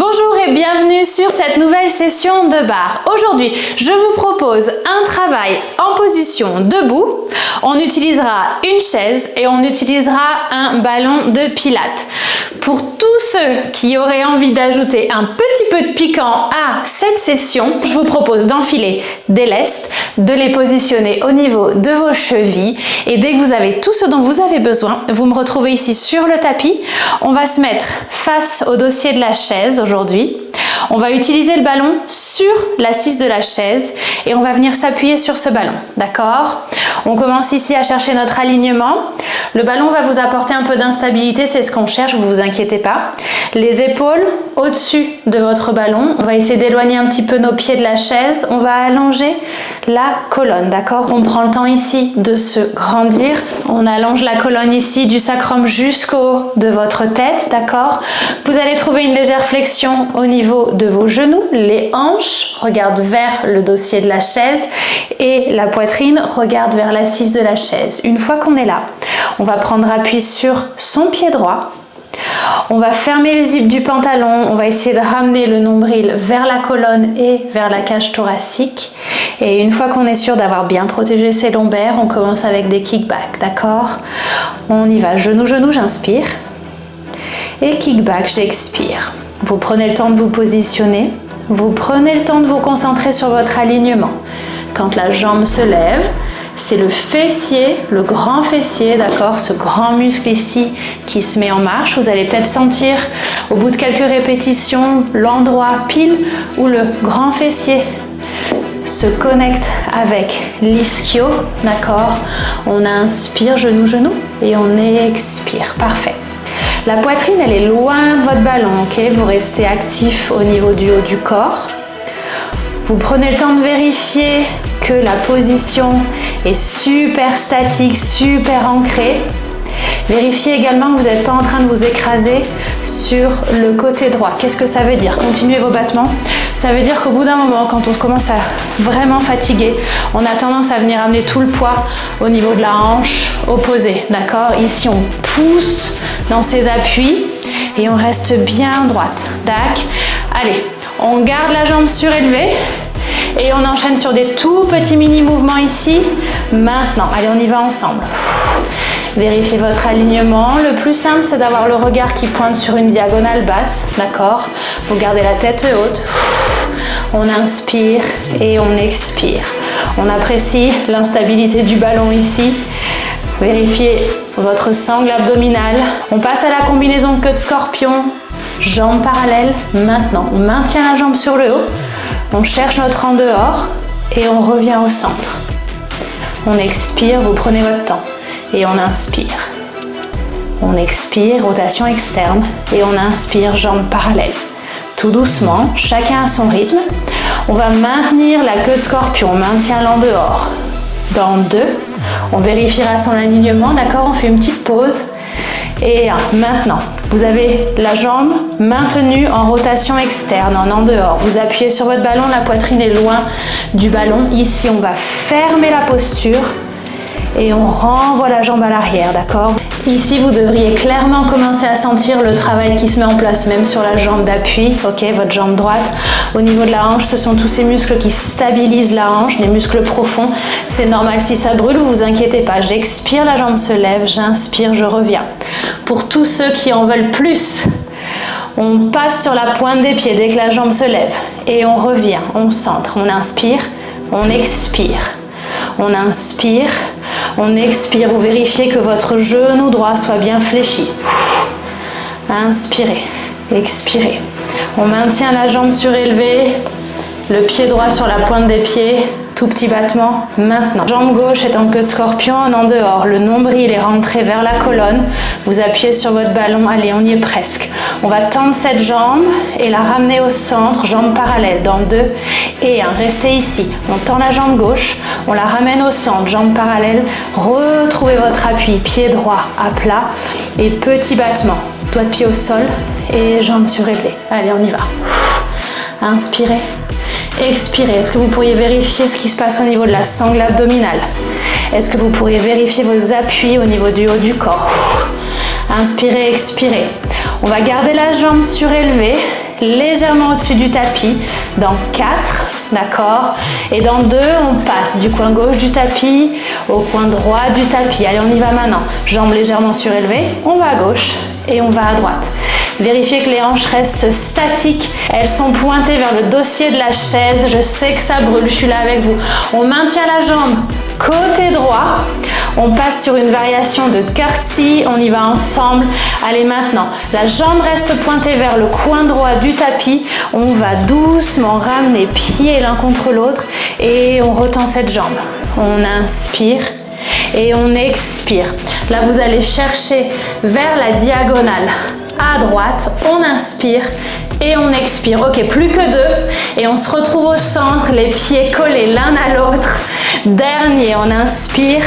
Bonjour et bienvenue sur cette nouvelle session de barre. Aujourd'hui, je vous propose un travail en position debout. On utilisera une chaise et on utilisera un ballon de pilates. Pour tous ceux qui auraient envie d'ajouter un petit peu de piquant à cette session, je vous propose d'enfiler des lestes, de les positionner au niveau de vos chevilles et dès que vous avez tout ce dont vous avez besoin, vous me retrouvez ici sur le tapis. On va se mettre face au dossier de la chaise aujourd'hui. On va utiliser le ballon sur l'assise de la chaise et on va venir s'appuyer sur ce ballon, d'accord? On commence ici à chercher notre alignement. Le ballon va vous apporter un peu d'instabilité, c'est ce qu'on cherche, vous vous inquiétez pas. Les épaules au-dessus de votre ballon. On va essayer d'éloigner un petit peu nos pieds de la chaise. On va allonger la colonne, d'accord? On prend le temps ici de se grandir. On allonge la colonne ici du sacrum jusqu'au haut de votre tête, d'accord? Vous allez trouver une légère flexion au niveau de vos genoux. Les hanches regardent vers le dossier de la chaise et la poitrine regarde vers l'assise de la chaise. Une fois qu'on est là, on va prendre appui sur son pied droit. On va fermer les zips du pantalon, on va essayer de ramener le nombril vers la colonne et vers la cage thoracique. Et une fois qu'on est sûr d'avoir bien protégé ses lombaires, on commence avec des kickbacks, d'accord? On y va, genou, genou, j'inspire. Et kickback, j'expire. Vous prenez le temps de vous positionner, vous prenez le temps de vous concentrer sur votre alignement. Quand la jambe se lève, c'est le fessier, le grand fessier, d'accord, ce grand muscle ici qui se met en marche. Vous allez peut-être sentir au bout de quelques répétitions l'endroit pile où le grand fessier se connecte avec l'ischio, d'accord. On inspire genou, genou et on expire, parfait. La poitrine, elle est loin de votre ballon, ok. Vous restez actif au niveau du haut du corps. Vous prenez le temps de vérifier que la position est super statique, super ancrée. Vérifiez également que vous n'êtes pas en train de vous écraser sur le côté droit. Qu'est-ce que ça veut dire? Continuez vos battements. Ça veut dire qu'au bout d'un moment, quand on commence à vraiment fatiguer, on a tendance à venir amener tout le poids au niveau de la hanche opposée. D'accord? Ici, on pousse dans ses appuis et on reste bien droite. Tac. Allez, on garde la jambe surélevée. Et on enchaîne sur des tout petits mini-mouvements ici. Maintenant, allez, on y va ensemble. Vérifiez votre alignement. Le plus simple, c'est d'avoir le regard qui pointe sur une diagonale basse. D'accord? Vous gardez la tête haute. On inspire et on expire. On apprécie l'instabilité du ballon ici. Vérifiez votre sangle abdominale. On passe à la combinaison queue de scorpion. Jambes parallèles. Maintenant, on maintient la jambe sur le haut. On cherche notre en dehors et on revient au centre. On expire, vous prenez votre temps et on inspire. On expire, rotation externe et on inspire, jambes parallèles. Tout doucement, chacun à son rythme. On va maintenir la queue de scorpion, on maintient l'en dehors. Dans 2, on vérifiera son alignement, d'accord? On fait une petite pause. Et maintenant, vous avez la jambe maintenue en rotation externe, en dehors. Vous appuyez sur votre ballon, la poitrine est loin du ballon. Ici, on va fermer la posture et on renvoie la jambe à l'arrière, d'accord? Ici, vous devriez clairement commencer à sentir le travail qui se met en place, même sur la jambe d'appui, ok, votre jambe droite. Au niveau de la hanche, ce sont tous ces muscles qui stabilisent la hanche, les muscles profonds. C'est normal si ça brûle, vous vous inquiétez pas. J'expire, la jambe se lève, j'inspire, je reviens. Pour tous ceux qui en veulent plus, on passe sur la pointe des pieds dès que la jambe se lève et on revient, on centre, on inspire, on expire. On inspire, on expire. Vous vérifiez que votre genou droit soit bien fléchi. Inspirez, expirez. On maintient la jambe surélevée, le pied droit sur la pointe des pieds. Tout petit battement, maintenant. Jambe gauche est en queue de scorpion, en dehors. Le nombril est rentré vers la colonne. Vous appuyez sur votre ballon. Allez, on y est presque. On va tendre cette jambe et la ramener au centre, jambe parallèle. Dans 2 et 1. Restez ici. On tend la jambe gauche, on la ramène au centre, jambe parallèle. Retrouvez votre appui, pied droit à plat et petit battement. Doigt de pied au sol et jambe surélevée. Allez, on y va. Inspirez. Expirez. Est-ce que vous pourriez vérifier ce qui se passe au niveau de la sangle abdominale? Est-ce que vous pourriez vérifier vos appuis au niveau du haut du corps? Inspirez, expirez. On va garder la jambe surélevée légèrement au-dessus du tapis. Dans 4, d'accord? Et dans 2, on passe du coin gauche du tapis au coin droit du tapis. Allez, on y va maintenant. Jambes légèrement surélevées, on va à gauche et on va à droite. Vérifiez que les hanches restent statiques. Elles sont pointées vers le dossier de la chaise. Je sais que ça brûle, je suis là avec vous. On maintient la jambe côté droit. On passe sur une variation de curtsy. On y va ensemble. Allez, maintenant, la jambe reste pointée vers le coin droit du tapis. On va doucement ramener pieds l'un contre l'autre et on retend cette jambe. On inspire et on expire. Là, vous allez chercher vers la diagonale. À droite, on inspire et on expire. Ok, plus que 2 et on se retrouve au centre, les pieds collés l'un à l'autre. Dernier, on inspire,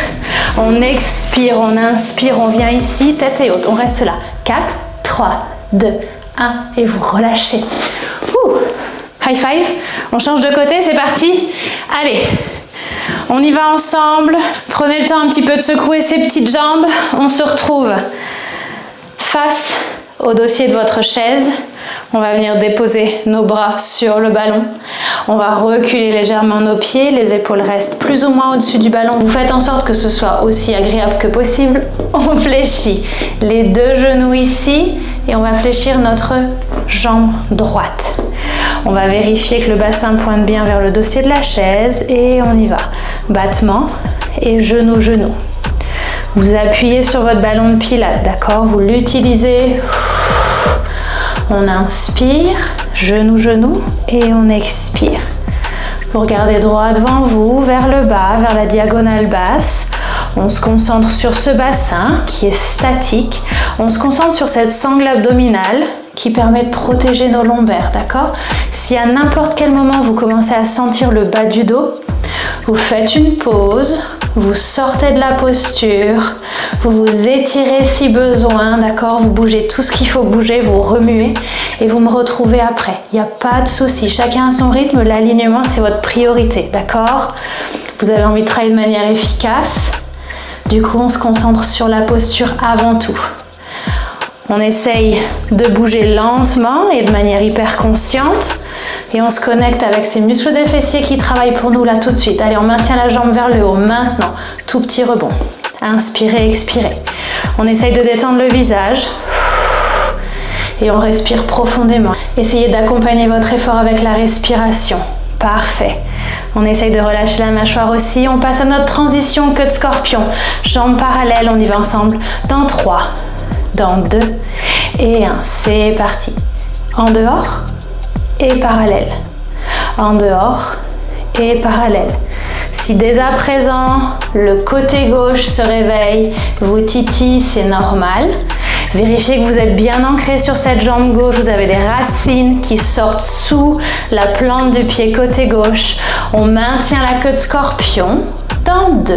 on expire, on inspire, on vient ici, tête et haute. On reste là. 4, 3, 2, 1 et vous relâchez. High five. On change de côté, c'est parti. Allez, on y va ensemble. Prenez le temps un petit peu de secouer ces petites jambes. On se retrouve face au dossier de votre chaise. On va venir déposer nos bras sur le ballon. On va reculer légèrement nos pieds. Les épaules restent plus ou moins au-dessus du ballon. Vous faites en sorte que ce soit aussi agréable que possible. On fléchit les 2 genoux ici et on va fléchir notre jambe droite. On va vérifier que le bassin pointe bien vers le dossier de la chaise et on y va. Battement et genou, genou. Vous appuyez sur votre ballon de pilates, d'accord? Vous l'utilisez. On inspire, genou, genou, et on expire. Vous regardez droit devant vous, vers le bas, vers la diagonale basse. On se concentre sur ce bassin qui est statique. On se concentre sur cette sangle abdominale qui permet de protéger nos lombaires, d'accord? Si à n'importe quel moment vous commencez à sentir le bas du dos, vous faites une pause, vous sortez de la posture, vous vous étirez si besoin, d'accord? Vous bougez tout ce qu'il faut bouger, vous remuez et vous me retrouvez après. Il n'y a pas de souci, chacun a son rythme, l'alignement c'est votre priorité, d'accord? Vous avez envie de travailler de manière efficace, du coup on se concentre sur la posture avant tout. On essaye de bouger lentement et de manière hyper consciente. Et on se connecte avec ces muscles des fessiers qui travaillent pour nous là tout de suite. Allez, on maintient la jambe vers le haut. Maintenant, tout petit rebond. Inspirez, expirez. On essaye de détendre le visage. Et on respire profondément. Essayez d'accompagner votre effort avec la respiration. Parfait. On essaye de relâcher la mâchoire aussi. On passe à notre transition queue de scorpion. Jambes parallèles, on y va ensemble. Dans 3, dans 2 et 1. C'est parti. En dehors et parallèle. En dehors et parallèle. Si dès à présent, le côté gauche se réveille, vous titille, c'est normal. Vérifiez que vous êtes bien ancré sur cette jambe gauche. Vous avez des racines qui sortent sous la plante du pied côté gauche. On maintient la queue de scorpion. Dans 2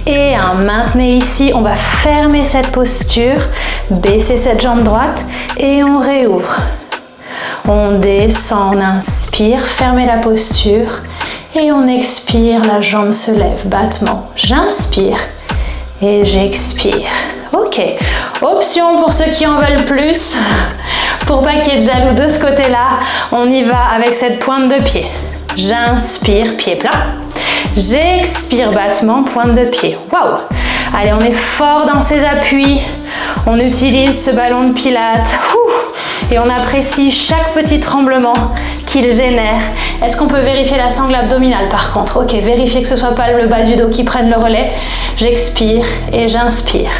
et 1. Maintenez ici. On va fermer cette posture. Baissez cette jambe droite et on réouvre. On descend, on inspire, fermez la posture et on expire, la jambe se lève, battement. J'inspire et j'expire. Ok, option pour ceux qui en veulent plus, pour pas qu'il y ait de jaloux de ce côté-là, on y va avec cette pointe de pied. J'inspire, pied plat. J'expire, battement, pointe de pied. Waouh! Allez, on est fort dans ces appuis. On utilise ce ballon de pilates. Et on apprécie chaque petit tremblement qu'il génère. Est-ce qu'on peut vérifier la sangle abdominale par contre? Ok, vérifiez que ce ne soit pas le bas du dos qui prenne le relais. J'expire et j'inspire.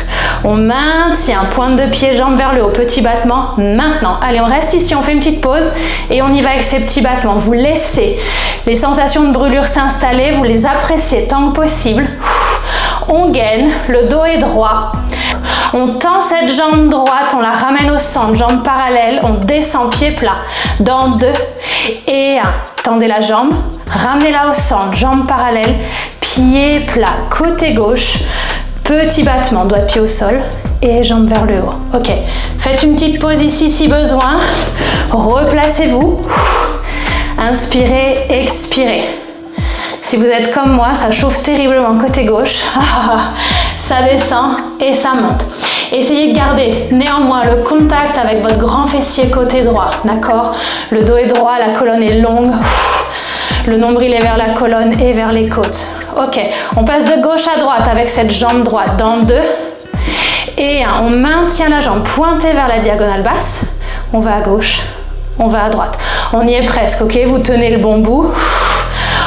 On maintient, pointe de pied, jambe vers le haut, petit battement. Maintenant, allez, on reste ici, on fait une petite pause et on y va avec ces petits battements. Vous laissez les sensations de brûlure s'installer, vous les appréciez tant que possible. On gaine, le dos est droit. On tend cette jambe droite, on la ramène au centre, jambe parallèle, on descend pied plat. Dans 2 et 1. Tendez la jambe, ramenez-la au centre, jambe parallèle, pied plat, côté gauche, petit battement, doigt de pied au sol et jambe vers le haut. Ok, faites une petite pause ici si besoin. Replacez-vous. Inspirez, expirez. Si vous êtes comme moi, ça chauffe terriblement côté gauche. Ça descend et ça monte. Essayez de garder néanmoins le contact avec votre grand fessier côté droit, d'accord? Le dos est droit, la colonne est longue. Le nombril est vers la colonne et vers les côtes. Ok, on passe de gauche à droite avec cette jambe droite dans 2 et 1. On maintient la jambe pointée vers la diagonale basse. On va à gauche, on va à droite. On y est presque, ok? Vous tenez le bon bout.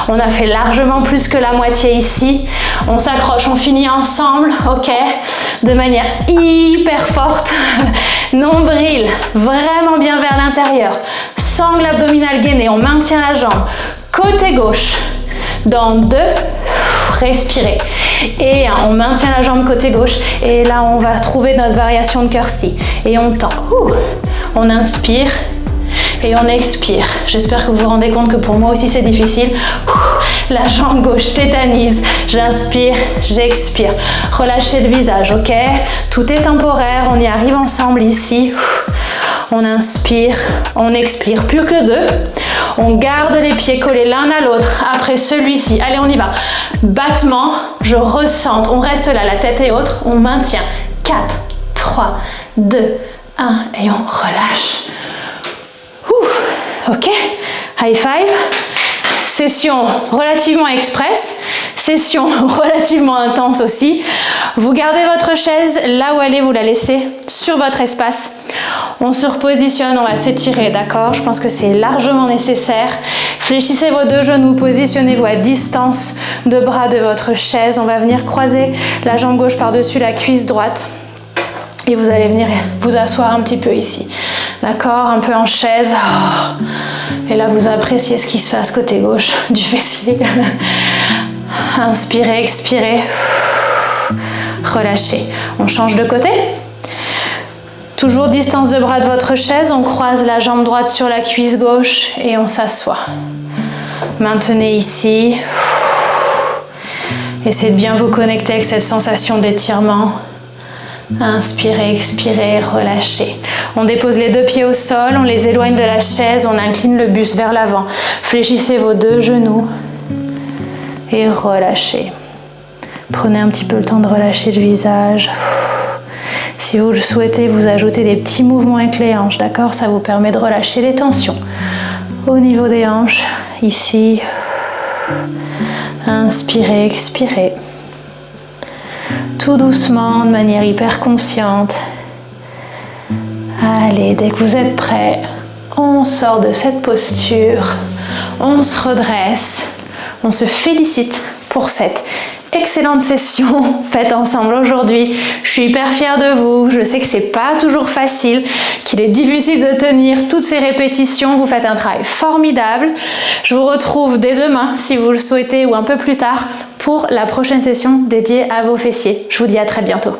On a fait largement plus que la moitié ici. On s'accroche, on finit ensemble, ok? De manière hyper forte. Nombril vraiment bien vers l'intérieur. Sangle abdominale gainée, on maintient la jambe. Côté gauche, dans 2, respirez. Et 1, on maintient la jambe côté gauche. Et là, on va trouver notre variation de curtsy. Et on tend. On inspire et on expire. J'espère que vous vous rendez compte que pour moi aussi, c'est difficile. La jambe gauche tétanise. J'inspire, j'expire. Relâchez le visage, ok? Tout est temporaire. On y arrive ensemble ici. On inspire, on expire. Plus que 2. On garde les pieds collés l'un à l'autre après celui-ci. Allez, on y va. Battement, je ressente. On reste là, la tête est haute. On maintient. 4, 3, 2, 1 et on relâche. Ok, high five. Session relativement express, session relativement intense aussi. Vous gardez votre chaise là où elle est, vous la laissez sur votre espace. On se repositionne, on va s'étirer, d'accord? Je pense que c'est largement nécessaire. Fléchissez vos 2 genoux, positionnez-vous à distance de bras de votre chaise. On va venir croiser la jambe gauche par-dessus la cuisse droite. Et vous allez venir vous asseoir un petit peu ici. D'accord? Un peu en chaise. Et là, vous appréciez ce qui se passe côté gauche du fessier. Inspirez, expirez. Relâchez. On change de côté. Toujours distance de bras de votre chaise. On croise la jambe droite sur la cuisse gauche et on s'assoit. Maintenez ici. Essayez de bien vous connecter avec cette sensation d'étirement. Inspirez, expirez, relâchez. On dépose les 2 pieds au sol, on les éloigne de la chaise, on incline le buste vers l'avant. Fléchissez vos 2 genoux et relâchez. Prenez un petit peu le temps de relâcher le visage. Si vous le souhaitez, vous ajoutez des petits mouvements avec les hanches, d'accord? Ça vous permet de relâcher les tensions. Au niveau des hanches, ici. Inspirez, expirez. Tout doucement, de manière hyper consciente. Allez, dès que vous êtes prêts, on sort de cette posture, on se redresse, on se félicite pour cette excellente session faite ensemble aujourd'hui. Je suis hyper fière de vous. Je sais que c'est pas toujours facile, qu'il est difficile de tenir toutes ces répétitions. Vous faites un travail formidable. Je vous retrouve dès demain, si vous le souhaitez, ou un peu plus tard, pour la prochaine session dédiée à vos fessiers. Je vous dis à très bientôt.